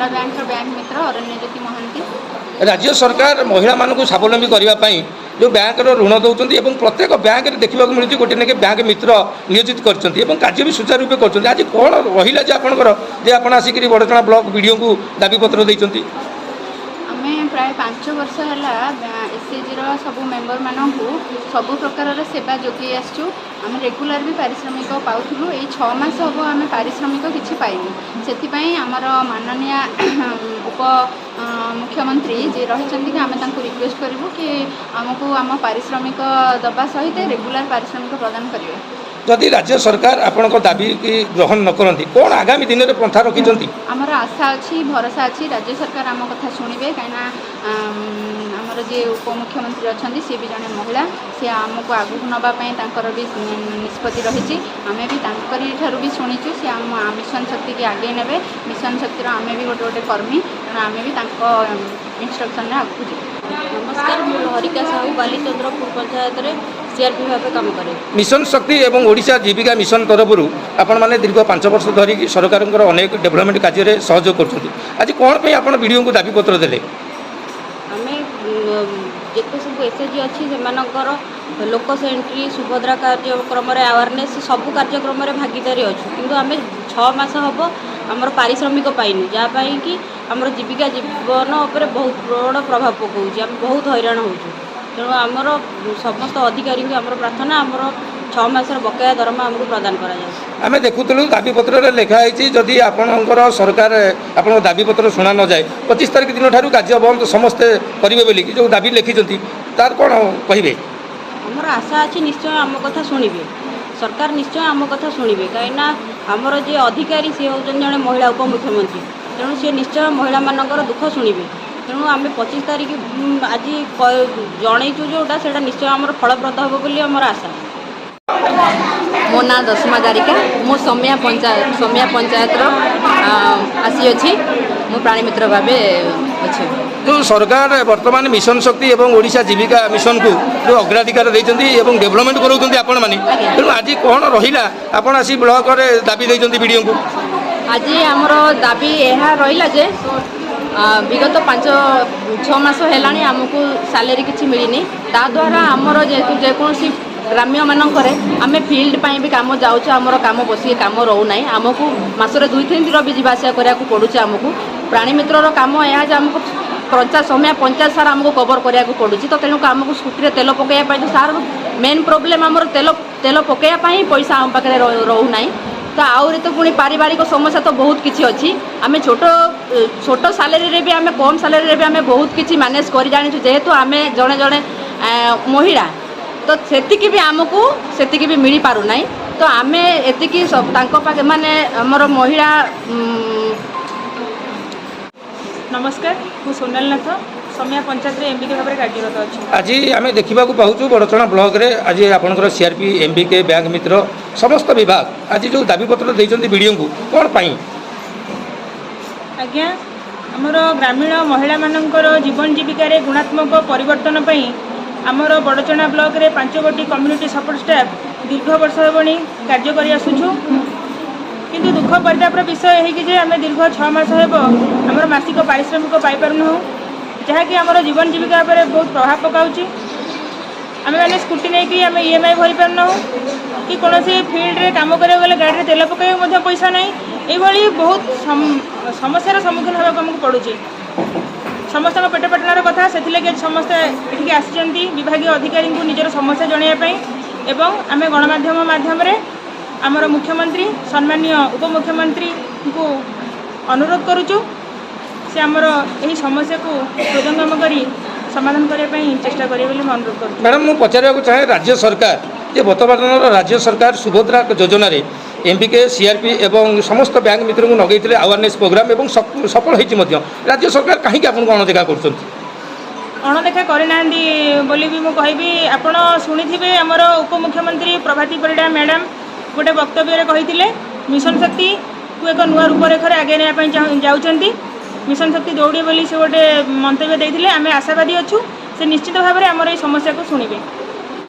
महिला bank bank मित्र अरण्यज्योति महांती। राज्य सरकार महिला मानक स्वावलम्बी करने जो बैंक ऋण दौरान प्रत्येक बैंक देखा मिलूँ गोटे ना बैंक मित्र नियोजित कर कार्य भी सुचारू रूप कर आज कौन रहा जे आपंकर जे आप आसिक बड़चणा ब्लॉक वीडियो को दाबीपत्र देते आमे प्राय 5 वर्ष है एसएचजी सब मेम्बर मानू सब प्रकार सेवा जोगे आसचु आम रेगुलर भी पारिश्रमिक पाऊलु ये 6 मास हम आम पारिश्रमिक किसी पाइनु से आमर माननीय उप मुख्यमंत्री जी रही आम रिक्वेस्ट करूँ कि आमको आम पारिश्रमिक दबा सहित रेगुलर पारिश्रमिक प्रदान करेंगे। जदि राज्य सरकार आपण दाबी की ग्रहण न करती कौन आगामी दिन में पंथा रखी आमर आशा अच्छी भरोसा अच्छी राज्य सरकार आम कथा शुणे कहीं आमर जी उपमुख्यमंत्री अच्छा सी भी जड़े महिला सी आमको आगू नापी भी निष्पत्ति रही आम भी ठार भी शुणीचु सी आम मिशन शक्ति की आगे ने मिशन शक्तिर आम भी गोटे गोटे कर्मी तेणु आम भी इंस्ट्रक्शन आगू जी। नमस्कार मु हरिका साहू बालीचंद्रपुर पंचायत रे सीआरपी भाव काम करे। मिशन शक्ति एवं ओडिशा जीविका मिशन तरफ आपण मैंने दीर्घ 5 वर्ष धरिक सरकार अनेक डेभलपमेंट कार्य सहयोग कर आज कौन पे आप वीडियो को दाबीपत्र देले आम जिते सब एसएचजी अच्छी से लोक सेंट्री सुभद्रा कार्यक्रम अवेयरनेस सब कार्यक्रम भागीदारी अच्छु किंतु आम 6 मास हम आमर पारिश्रमिक पाइनु जहाँपाई कि आमर जीविका जीवन उपर बहुत बड़ प्रभाव पकाऊँ आम बहुत हैरान होचु तेणु आमर समस्त अधिकारी आमर प्रार्थना आमर 6 मास बकाया दरमा आमको प्रदान करा जाए। आम देखुलु दाबीपत्र लिखाई जदि आपणकर सरकार आप दाबीपत्र शुणा न जाए 25 तारीख दिन ठार कार्य बंद समस्ते करेंगे बोली जो दाबी लिखिं तार कौन कहे आमर आशा अच्छी निश्चय आम कथा शुणे सरकार निश्चय आम कथा शुणे कहीं आमर जे अधिकारी सी हूँ जड़े महिला उपमुख्यमंत्री तेणु सी निश्चय महिला मानकर दुख शुणे तेणु आम 25 तारीख आज जनईचु जोटा से निश्चय आम फलप्रद हम बोली आमर आशा। मो ना दशमा गारिका मो समिया पंचायत आसी अच्छी मो प्राणी मित्र भाव अच्छे जो सरकार वर्तमान मिशन शक्ति एवं ओडिशा जीविका मिशन को जो अग्राधिकार देते डेभलपमेंट कराउछन्ति आपण माने तेणु आज कौन रहिला आपण आसी ब्लॉक रे दाबी देते वीडियो को आज आमर दाबी यह रहा जे विगत 5-6 मास है आमको सैलरी किसी मिलनी द्वारा आमर जेकोसी ग्राम्य मानक आम फिल्ड भी कम जाऊँ आमर कम बस कम रोना आमको मसरे 2-3 दिन भी जावास करा पड़ुचे आमको प्राणी मित्र कम यह आमको पंचायत सार आमको कवर करा पड़ुची तो तेणुक आमको स्कूटी तेल पकड़ा तो सार मेन प्रोब्लेम आमर तेल पकड़ा पैसा आम पाखे रोना तो आहरी तो पुणी पारिवारिक समस्या तो बहुत किसी अच्छी आम छोट सालेरी रे भी आम कम सालेरी रे भी आम बहुत किसी मैनेज कर जानी जेहेतु आम जड़े जड़े महिला तो सेतिकी भी आमको सेतिकी भी मिल पारुना तो आम एतिकी पाखे माने आमर महिला। नमस्कार मु सोनाल नाथ समिया पंचायत एमबीके भाव में कार्यरत अच्छी। आज आम देखा पाऊँ बड़चणा ब्लॉक रे आज आपंकर सीआरपी एमबीके बैंक मित्र समस्त विभाग आज जो दाबीपत्र देते वीडियो को कौन पाई आज्ञा आमर ग्रामीण महिला मानकर जीवन जीविकार गुणात्मक परिवर्तन पर आमर बड़चणा ब्लॉक रे 5 गोटी कम्युनिटी सपोर्ट स्टाफ दीर्घ वर्ष होनी कार्य कर आसुछु किंतु दुख परितापर विषय है कि आम दीर्घ 6 मास होमर मासिक पारिश्रमिक पाइपारूँ जहाँकि आमर जीवन जीविका पर बहुत प्रभाव पकाऊँच आम मैंने स्कूटी नहीं कि आम ईएमआई भरी पारना कि कौन फिल्ड रे काम करा गले गाड़ी तेल पकड़ पैसा ना ये बहुत समस्यार सम्मुखीन होगा आमको पड़ुचे समस्त पेट पाटनार कथा से समस्ते ये आसी विभाग अधिकारी को निजर समस्या जनवाई एवं आम गणमाध्यम माध्यम आमर मुख्यमंत्री सम्मानीय उपमुख्यमंत्री को अनुरोध करुचु से आमर यही समस्या को हृदयंगम कर समाधान करने चेष्टा करें अनुरोध कर। मैडम मुझे पचार चाहे राज्य सरकार ये बर्तमान राज्य सरकार सुभद्रा योजना एमबीके सीआरपी एवं समस्त बैंक मित्र को नगई अवेयरनेस प्रोग्राम एवं सफल होती राज्य सरकार कहीं आपको अणदेखा कर अणदेखा करना बोली भी मुझे आपड़ शुणी आमर उपमुख्यमंत्री प्रभाती परिड़ा मैडम गोटे वक्तव्य कही मिशन शक्ति को एक नुआ रूपरेखा आगे नापी जाऊँगी मिशन शक्ति दौड़े बोली से गोटे मंतव्य देते आम आशावादी अच्छु से निश्चित भाव में आमर ये समस्या को शुणे।